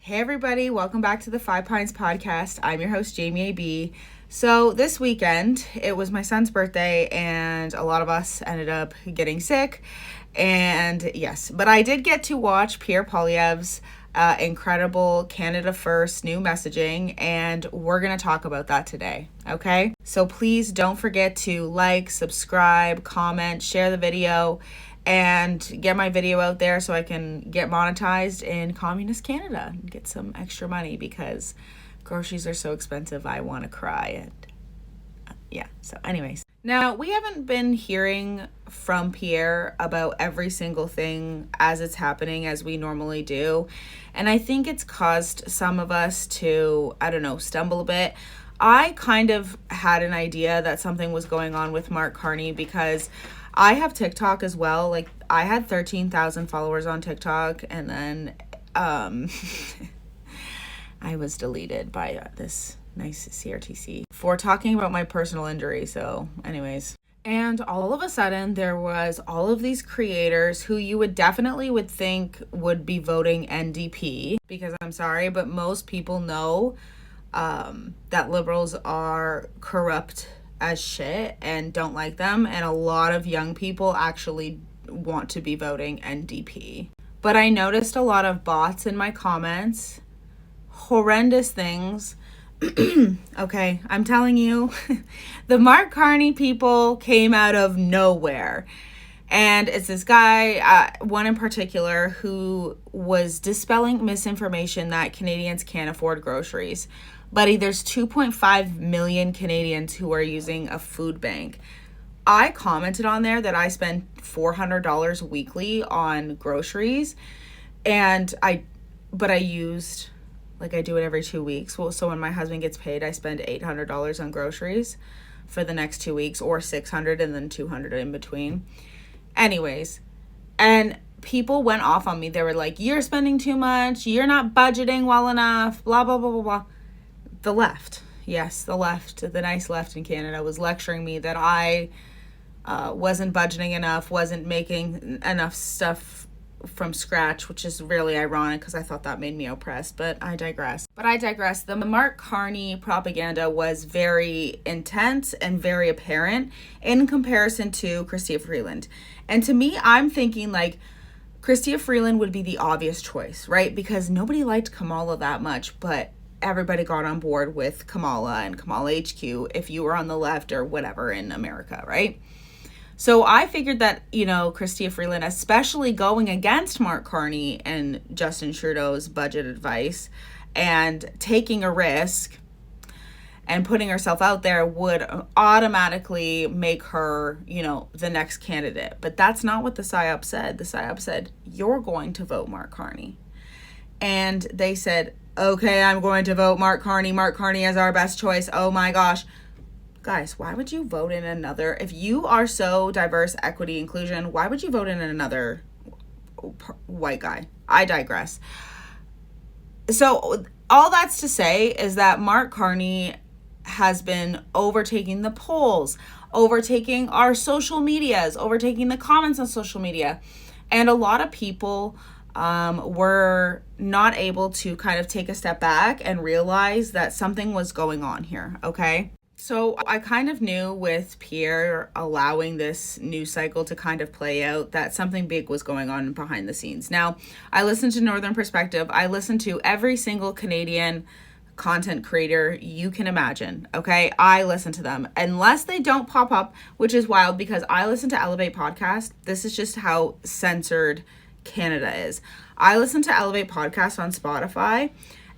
Hey everybody, welcome back to the Five Pines podcast. I'm your host, Jamie A.B. So this weekend, it was my son's birthday and a lot of us ended up getting sick. And yes, but I did get to watch Pierre Poilievres' incredible Canada First new messaging, and we're going to talk about that today, okay? So please don't forget to like, subscribe, comment, share the video, and get my video out there so I can get monetized in communist Canada and get some extra money because groceries are so expensive. I want to cry. And so anyways. Now, we haven't been hearing from Pierre about every single thing as it's happening as we normally do. And I think it's caused some of us to, stumble a bit. I kind of had an idea that something was going on with Mark Carney because I have TikTok as well. Like, I had 13,000 followers on TikTok, and then I was deleted by this nice CRTC for talking about my personal injury. So anyways, and all of a sudden there was all of these creators who you would think would be voting NDP, because I'm sorry, but most people know that liberals are corrupt as shit and don't like them, and a lot of young people actually want to be voting NDP. But I noticed a lot of bots in my comments, horrendous things. Okay, I'm telling you, the Mark Carney people came out of nowhere. And it's this guy, one in particular, who was dispelling misinformation that Canadians can't afford groceries. Buddy, there's 2.5 million Canadians who are using a food bank. I commented on there that I spend $400 weekly on groceries, and I used, like, I do it every 2 weeks. Well, so when my husband gets paid, I spend $800 on groceries for the next 2 weeks, or $600 and then $200 in between. Anyways, and people went off on me. They were like, you're spending too much, you're not budgeting well enough, blah, blah, blah, blah, blah. The left, yes, the left, the nice left in Canada was lecturing me that I wasn't budgeting enough, wasn't making enough stuff from scratch, which is really ironic because I thought that made me oppressed, but I digress. The Mark Carney propaganda was very intense and very apparent in comparison to Chrystia Freeland. And to me, I'm thinking like Chrystia Freeland would be the obvious choice, right? Because nobody liked Kamala that much, but everybody got on board with Kamala and Kamala HQ if you were on the left or whatever in America, right? So I figured that, Chrystia Freeland, especially going against Mark Carney and Justin Trudeau's budget advice and taking a risk and putting herself out there, would automatically make her, the next candidate. But that's not what the PSYOP said. The PSYOP said, you're going to vote Mark Carney. And they said, okay, I'm going to vote Mark Carney. Mark Carney is our best choice. Oh my gosh. Guys, why would you vote in another? If you are so diverse, equity, inclusion, why would you vote in another white guy? I digress. So all that's to say is that Mark Carney has been overtaking the polls, overtaking our social medias, overtaking the comments on social media. And a lot of people were not able to kind of take a step back and realize that something was going on here, okay? So I kind of knew with Pierre allowing this news cycle to kind of play out that something big was going on behind the scenes. Now, I listened to Northern Perspective. I listened to every single Canadian content creator you can imagine, okay? I listen to them. Unless they don't pop up, which is wild because I listen to Elevate Podcast. This is just how censored Canada is. I listen to Elevate Podcast on Spotify,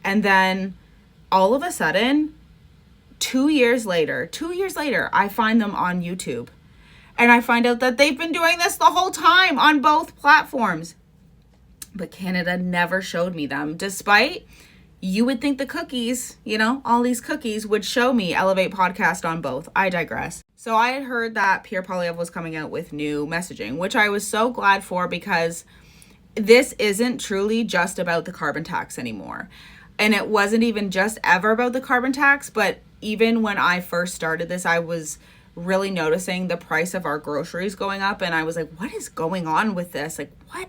and then all of a sudden, 2 years later, I find them on YouTube, and I find out that they've been doing this the whole time on both platforms. But Canada never showed me them, despite you would think the cookies, all these cookies would show me Elevate Podcast on both. I digress. So I had heard that Pierre Poilievre was coming out with new messaging, which I was so glad for because this isn't truly just about the carbon tax anymore. And it wasn't even just ever about the carbon tax, but even when I first started this, I was really noticing the price of our groceries going up. And I was like, what is going on with this? Like, what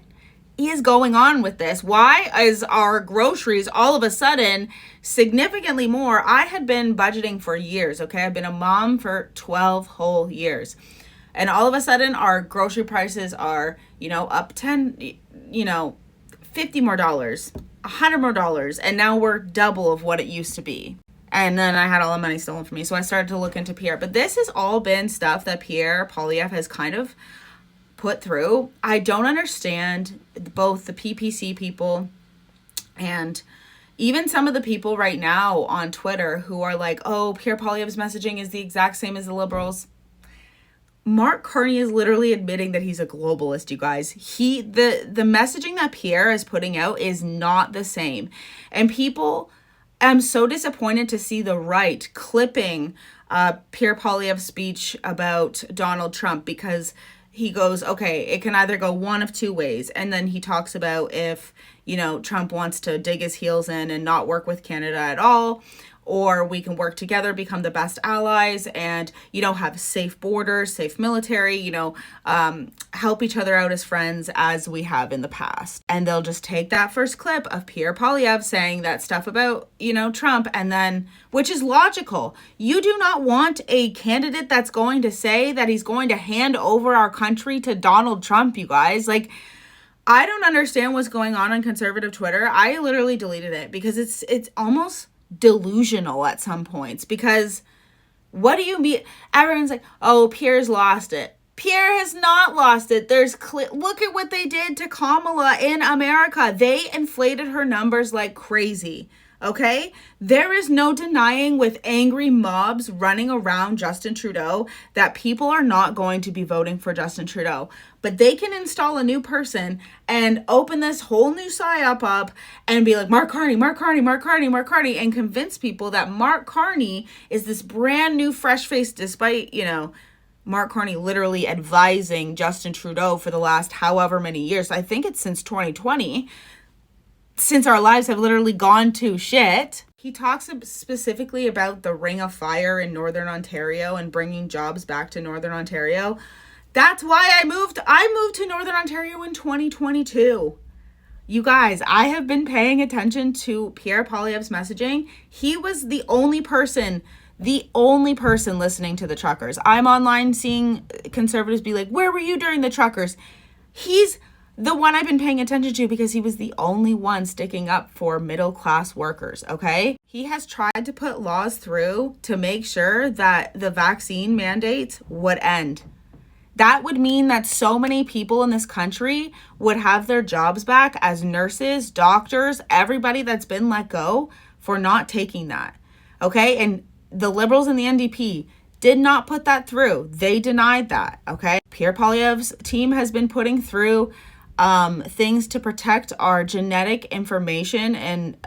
is going on with this? Why is our groceries all of a sudden significantly more? I had been budgeting for years, okay? I've been a mom for 12 whole years. And all of a sudden our grocery prices are, up 10, 50 more dollars, $100 more, and now we're double of what it used to be. And then I had all the money stolen from me. So I started to look into Pierre. But this has all been stuff that Pierre Poilievre has kind of put through. I don't understand both the PPC people and even some of the people right now on Twitter who are like, oh, Pierre Poilievre's messaging is the exact same as the Liberals. Mark Carney is literally admitting that he's a globalist, you guys. The messaging that Pierre is putting out is not the same. And people, I'm so disappointed to see the right clipping Pierre Poilievre's speech about Donald Trump, because he goes, okay, it can either go one of two ways. And then he talks about if, Trump wants to dig his heels in and not work with Canada at all, or we can work together, become the best allies, and, have safe borders, safe military, help each other out as friends as we have in the past. And they'll just take that first clip of Pierre Poilievre saying that stuff about, Trump, and then, which is logical. You do not want a candidate that's going to say that he's going to hand over our country to Donald Trump, you guys. Like, I don't understand what's going on conservative Twitter. I literally deleted it because it's almost delusional at some points, because what do you mean? Everyone's like, oh, Pierre's lost it. Pierre has not lost it. Look at what they did to Kamala in America. They inflated her numbers like crazy. Okay? There is no denying, with angry mobs running around Justin Trudeau, that people are not going to be voting for Justin Trudeau. But they can install a new person and open this whole new psyop up and be like, Mark Carney, Mark Carney, Mark Carney, Mark Carney, and convince people that Mark Carney is this brand new fresh face, despite, Mark Carney literally advising Justin Trudeau for the last however many years. I think it's since 2020. Since our lives have literally gone to shit. He talks specifically about the Ring of Fire in Northern Ontario and bringing jobs back to Northern Ontario. That's why I moved. I moved to Northern Ontario in 2022. You guys, I have been paying attention to Pierre Poilievre's messaging. He was the only person listening to the truckers. I'm online seeing conservatives be like, where were you during the truckers? He's the one I've been paying attention to because he was the only one sticking up for middle-class workers, okay? He has tried to put laws through to make sure that the vaccine mandates would end. That would mean that so many people in this country would have their jobs back as nurses, doctors, everybody that's been let go for not taking that, okay? And the Liberals and the NDP did not put that through. They denied that, okay? Pierre Poilievre's team has been putting through things to protect our genetic information and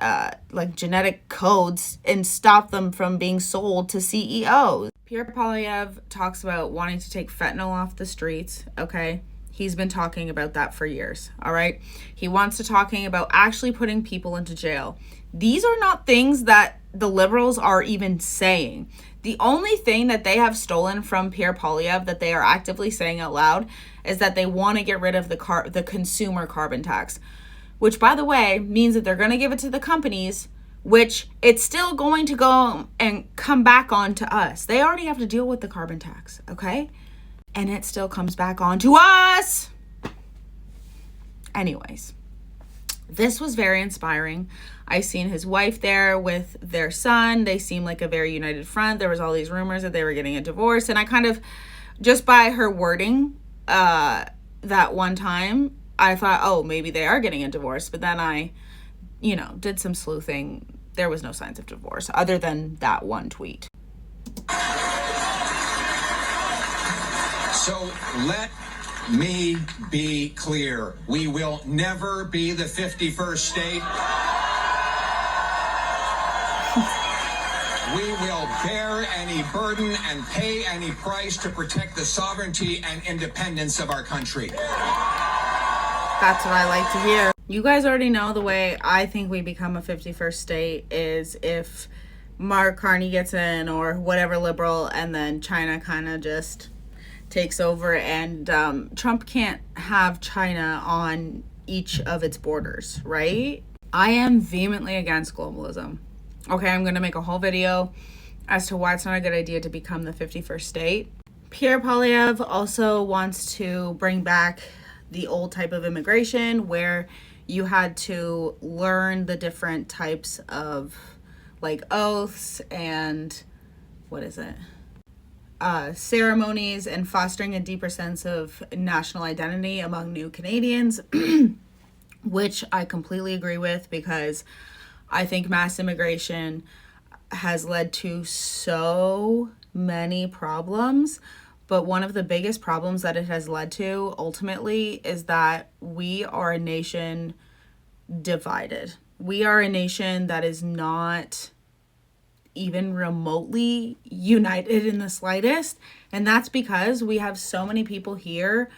like genetic codes and stop them from being sold to CEOs. Pierre Poilievre talks about wanting to take fentanyl off the streets, okay? He's been talking about that for years, all right? He wants to talking about actually putting people into jail. These are not things that the Liberals are even saying. The only thing that they have stolen from Pierre Poilievre that they are actively saying out loud is that they want to get rid of the consumer carbon tax, which, by the way, means that they're going to give it to the companies, which it's still going to go and come back on to us. They already have to deal with the carbon tax, okay? And it still comes back on to us. Anyways, this was very inspiring. I seen his wife there with their son. They seem like a very united front. There was all these rumors that they were getting a divorce. And I kind of, just by her wording that one time, I thought, oh, maybe they are getting a divorce. But then I, did some sleuthing. There was no signs of divorce other than that one tweet. So let me be clear. We will never be the 51st state. We will bear any burden and pay any price to protect the sovereignty and independence of our country. That's what I like to hear. You guys already know the way I think we become a 51st state is if Mark Carney gets in or whatever Liberal, and then China kind of just takes over, and Trump can't have China on each of its borders, right? I am vehemently against globalism. Okay, I'm going to make a whole video as to why it's not a good idea to become the 51st state. Pierre Poilievre also wants to bring back the old type of immigration where you had to learn the different types of like oaths and ceremonies, and fostering a deeper sense of national identity among new Canadians, which I completely agree with, because I think mass immigration has led to so many problems. But one of the biggest problems that it has led to ultimately is that we are a nation divided. We are a nation that is not even remotely united in the slightest. And that's because we have so many people here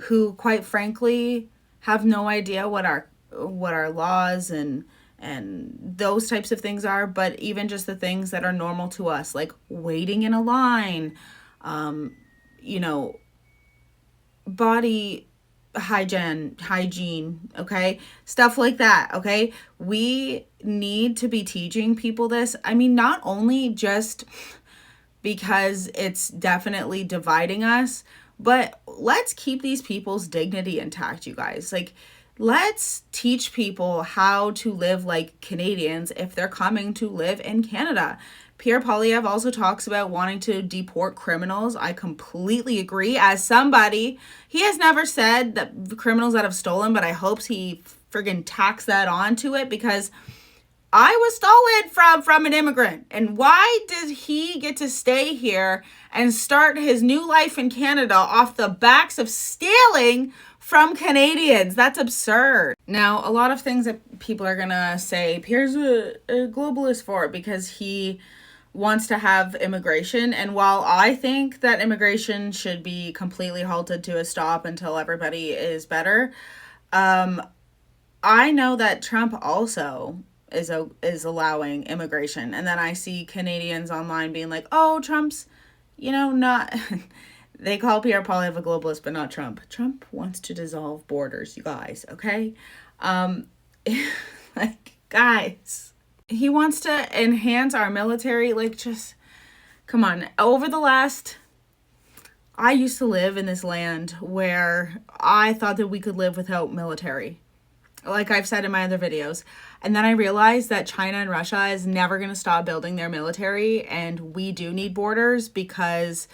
who, quite frankly, have no idea what our laws and those types of things are, but even just the things that are normal to us, like waiting in a line, body hygiene, okay? Stuff like that, okay? We need to be teaching people this. I mean, not only just because it's definitely dividing us, but let's keep these people's dignity intact, you guys. Like, let's teach people how to live like Canadians if they're coming to live in Canada. Pierre Poilievre also talks about wanting to deport criminals. I completely agree. As somebody, he has never said that criminals that have stolen, but I hope he friggin' tacks that onto it, because I was stolen from an immigrant. And why did he get to stay here and start his new life in Canada off the backs of stealing from Canadians? That's absurd. Now, a lot of things that people are gonna say Pierre's a globalist for, because he wants to have immigration. And while I think that immigration should be completely halted to a stop until everybody is better, I know that Trump also is allowing immigration. And then I see Canadians online being like, oh, Trump's, not... They call Pierre Poilievre a globalist, but not Trump. Trump wants to dissolve borders, you guys, okay? Guys, he wants to enhance our military. Just, come on. I used to live in this land where I thought that we could live without military, like I've said in my other videos. And then I realized that China and Russia is never going to stop building their military, and we do need borders, because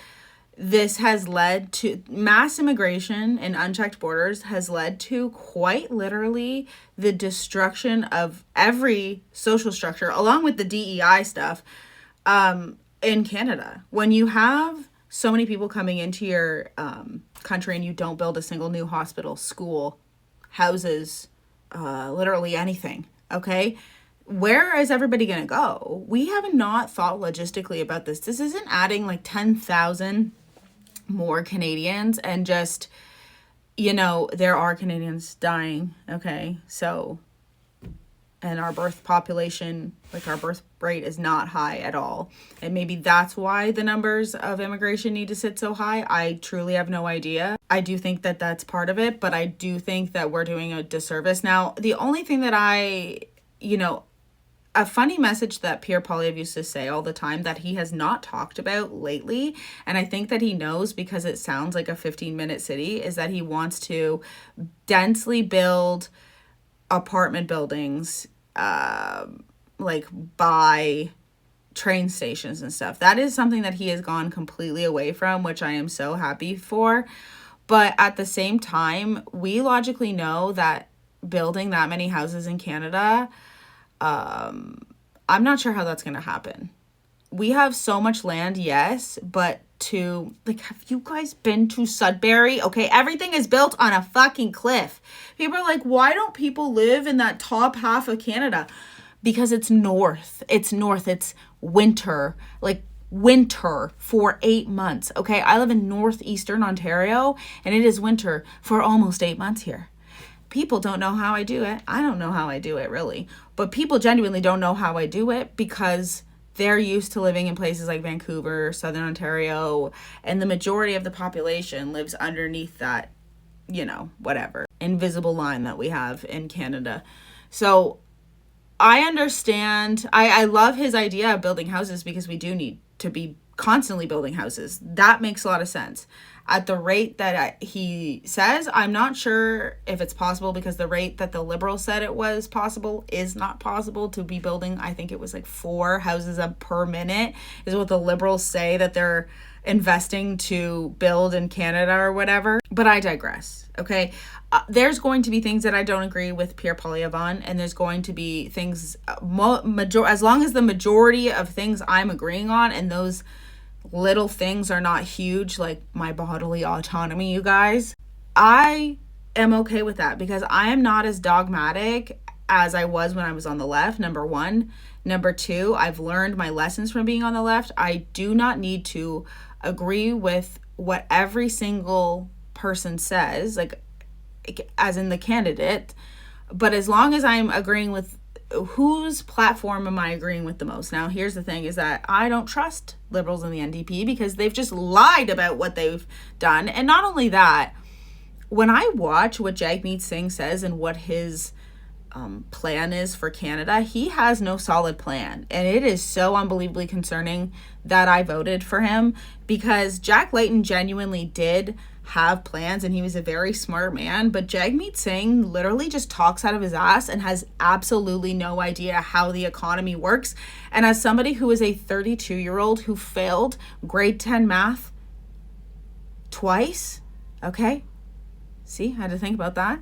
this has led to mass immigration and unchecked borders has led to quite literally the destruction of every social structure, along with the DEI stuff, in Canada. When you have so many people coming into your country and you don't build a single new hospital, school, houses, literally anything, okay? Where is everybody going to go? We have not thought logistically about this. This isn't adding like 10,000 more Canadians, and just, there are Canadians dying, okay? So, and our birth population, our birth rate is not high at all. And maybe that's why the numbers of immigration need to sit so high. I truly have no idea. I do think that that's part of it, but I do think that we're doing a disservice. Now, the only thing that a funny message that Pierre Poilievre used to say all the time that he has not talked about lately, and I think that he knows because it sounds like a 15-minute city, is that he wants to densely build apartment buildings by train stations and stuff. That is something that he has gone completely away from, which I am so happy for. But at the same time, we logically know that building that many houses in Canada, I'm not sure how that's going to happen. We have so much land, yes, but have you guys been to Sudbury? Okay, everything is built on a fucking cliff. People are like, why don't people live in that top half of Canada? Because it's north. It's winter, winter for 8 months, okay? I live in northeastern Ontario, and it is winter for almost 8 months here. People don't know how I do it. I don't know how I do it, really. But people genuinely don't know how I do it, because they're used to living in places like Vancouver, Southern Ontario, and the majority of the population lives underneath that, whatever. invisible line that we have in Canada. So I understand. I love his idea of building houses because we do need to be constantly building houses. That makes a lot of sense. At the rate that he says, I'm not sure if it's possible, because the rate that the Liberals said it was possible is not possible to be building. I think it was like 4 houses per minute is what the Liberals say that they're investing to build in Canada or whatever. But I digress, okay? There's going to be things that I don't agree with Pierre Poilievre on, and there's going to be things, as long as the majority of things I'm agreeing on, and those little things are not huge, like my bodily autonomy, you guys, I am okay with that, because I am not as dogmatic as I was when I was on the left, number one. Number two, I've learned my lessons from being on the left. I do not need to agree with what every single person says, like as in the candidate, but as long as I'm agreeing with whose platform am I agreeing with the most. Now, here's the thing, is that I don't trust Liberals and the NDP because they've just lied about what they've done. And not only that, when I watch what Jagmeet Singh says and what his plan is for Canada, he has no solid plan. And it is so unbelievably concerning that I voted for him, because Jack Layton genuinely did have plans and he was a very smart man, but Jagmeet Singh literally just talks out of his ass and has absolutely no idea how the economy works. And as somebody who is a 32-year-old who failed grade 10 math twice, okay, see, I had to think about that.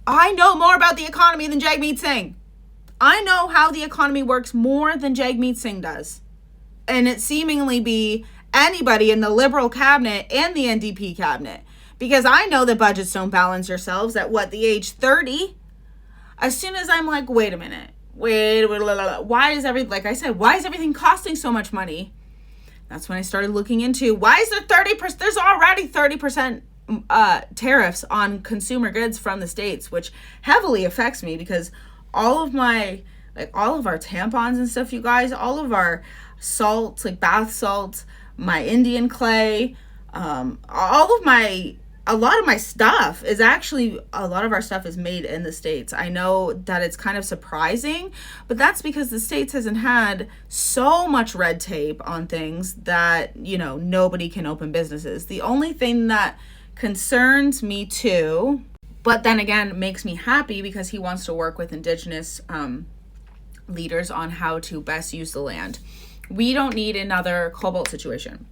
I know more about the economy than Jagmeet Singh. I know how the economy works more than Jagmeet Singh does. And it seemingly be anybody in the Liberal cabinet and the NDP cabinet, because I know that budgets don't balance yourselves at the age 30. As soon as I'm like, wait a minute, why is everything costing so much money? That's when I started looking into, why is there 30%? There's already 30% tariffs on consumer goods from the States, which heavily affects me, because all of our tampons and stuff, you guys, all of our salts, like bath salts, my Indian clay, a lot of my stuff is actually, a lot of our stuff is made in the States. I know that it's kind of surprising, but that's because the States hasn't had so much red tape on things that, nobody can open businesses. The only thing that concerns me too, but then again makes me happy, because he wants to work with Indigenous leaders on how to best use the land. We don't need another cobalt situation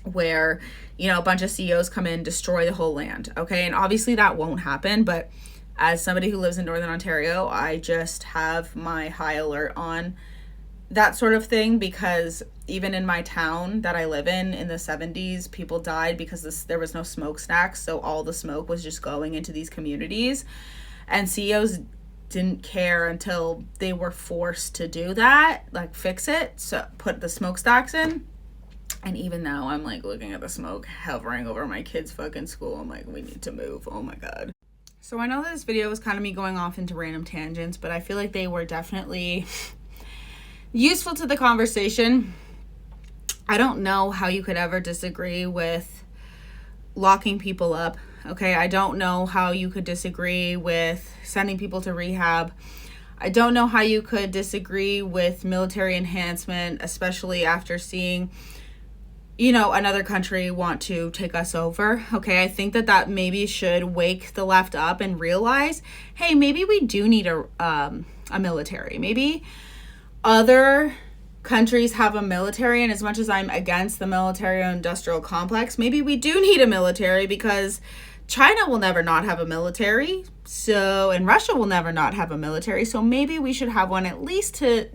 where, a bunch of CEOs come in, destroy the whole land. Okay. And obviously that won't happen. But as somebody who lives in Northern Ontario, I just have my high alert on that sort of thing, because even in my town that I live in the 70s, people died because there was no smokestacks. So all the smoke was just going into these communities, and CEOs didn't care until they were forced to do that, like fix it, so put the smokestacks in. And even now I'm like looking at the smoke hovering over my kids' fucking school. I'm like, we need to move. Oh my God. So I know that this video was kind of me going off into random tangents, but I feel like they were definitely useful to the conversation. I don't know how you could ever disagree with locking people up. Okay, I don't know how you could disagree with sending people to rehab. I don't know how you could disagree with military enhancement, especially after seeing, another country want to take us over. Okay, I think that maybe should wake the left up and realize, hey, maybe we do need a military. Maybe other countries have a military, and as much as I'm against the military-industrial complex, maybe we do need a military, because China will never not have a military, and Russia will never not have a military, so maybe we should have one, at least to,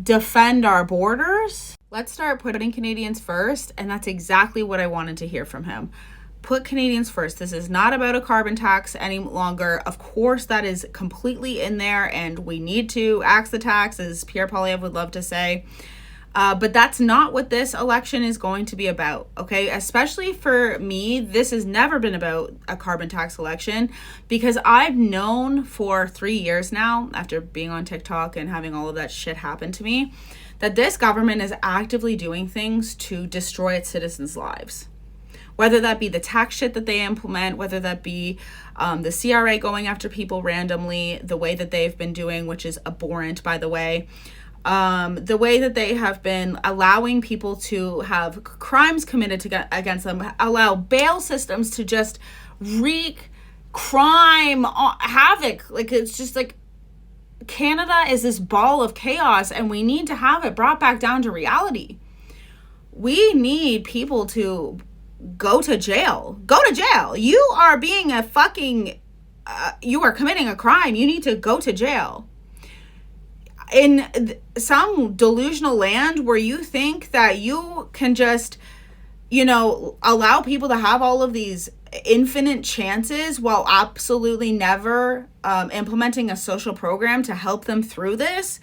defend our borders. Let's start putting Canadians first, and that's exactly what I wanted to hear from him. Put Canadians first. This is not about a carbon tax any longer. Of course, that is completely in there, and we need to axe the tax, as Pierre Poilievre would love to say. But that's not what this election is going to be about, okay? Especially for me, this has never been about a carbon tax election, because I've known for 3 years now, after being on TikTok and having all of that shit happen to me, that this government is actively doing things to destroy its citizens' lives. whether that be the tax shit that they implement, whether that be the CRA going after people randomly, the way that they've been doing, which is abhorrent, by the way. The way that they have been allowing people to have crimes committed against them, allow bail systems to just wreak crime, havoc. Like, it's just like, Canada is this ball of chaos, and we need to have it brought back down to reality. We need people to go to jail. Go to jail. You are being a fucking, you are committing a crime. You need to go to jail. In some delusional land where you think that you can just, allow people to have all of these infinite chances while absolutely never implementing a social program to help them through this,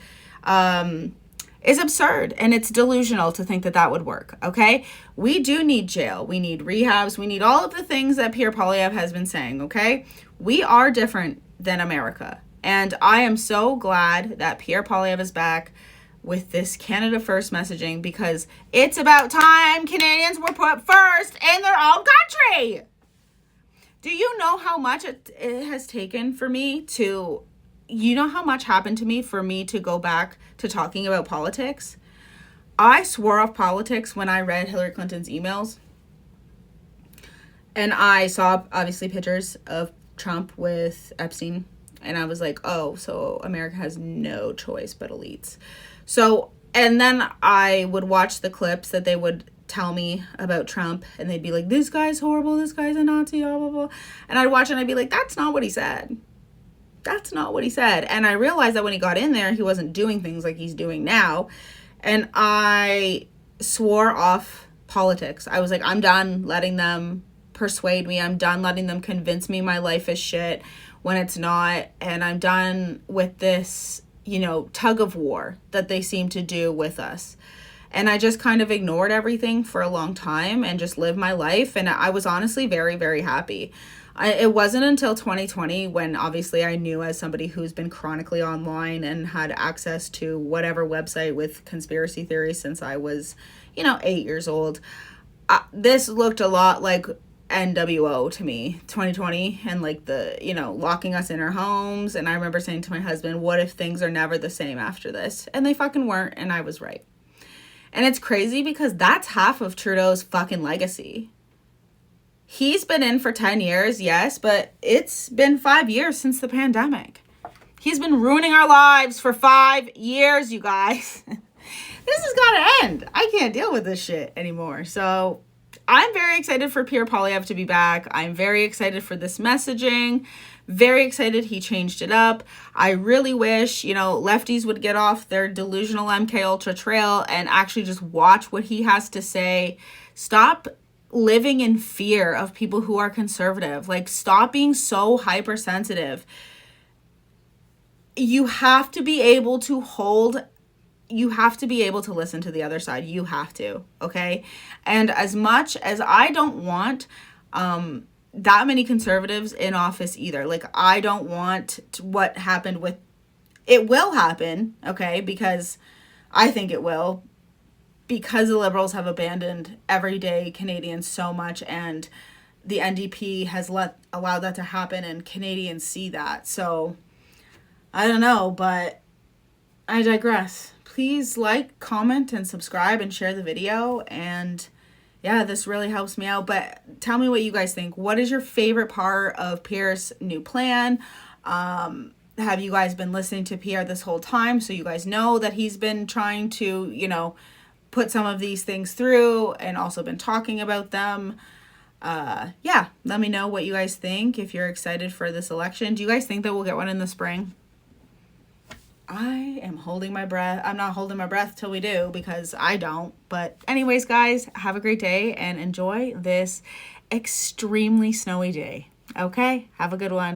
is absurd, and it's delusional to think that that would work. Okay, we do need jail, we need rehabs, we need all of the things that Pierre Poilievre has been saying. Okay, we are different than America, and I am so glad that Pierre Poilievre is back with this Canada First messaging, because it's about time Canadians were put first in their own country. Do you know how much it has taken for me to, how much happened to me for me to go back to talking about politics? I swore off politics when I read Hillary Clinton's emails. And I saw, obviously, pictures of Trump with Epstein. And I was like, oh, so America has no choice but elites. So, and then I would watch the clips that they would tell me about Trump, and they'd be like, this guy's horrible, this guy's a Nazi, blah, blah, blah. And I'd watch it and I'd be like, that's not what he said. That's not what he said. And I realized that when he got in there, he wasn't doing things like he's doing now. And I swore off politics. I was like, I'm done letting them persuade me. I'm done letting them convince me my life is shit when it's not. And I'm done with this, tug of war that they seem to do with us. And I just kind of ignored everything for a long time and just lived my life. And I was honestly very, very happy. It wasn't until 2020 when obviously I knew, as somebody who's been chronically online and had access to whatever website with conspiracy theories since I was, 8 years old. This looked a lot like NWO to me, 2020, and like the, locking us in our homes. And I remember saying to my husband, what if things are never the same after this? And they fucking weren't, and I was right. And it's crazy because that's half of Trudeau's fucking legacy. He's been in for 10 years, yes, but it's been 5 years since the pandemic. He's been ruining our lives for 5 years, you guys. This has got to end. I can't deal with this shit anymore. So I'm very excited for Pierre Poilievre to be back. I'm very excited for this messaging. Very excited he changed it up. I really wish, lefties would get off their delusional MK Ultra trail and actually just watch what he has to say. Stop living in fear of people who are conservative. Like, stop being so hypersensitive. You have to be able to listen to the other side. You have to, okay? And as much as I don't want that many conservatives in office either. Like, I don't want what happened with, it will happen, okay? Because I think it will. Because the Liberals have abandoned everyday Canadians so much, and the NDP has allowed that to happen, and Canadians see that. So, I don't know, but I digress. Please like, comment, and subscribe, and share the video, and yeah, this really helps me out. But tell me what you guys think. What is your favorite part of Pierre's new plan? Have you guys been listening to Pierre this whole time, so you guys know that he's been trying to, put some of these things through and also been talking about them? Yeah, let me know what you guys think, if you're excited for this election. Do you guys think that we'll get one in the spring? I am holding my breath. I'm not holding my breath till we do, because I don't. But anyways, guys, have a great day and enjoy this extremely snowy day. Okay? Have a good one.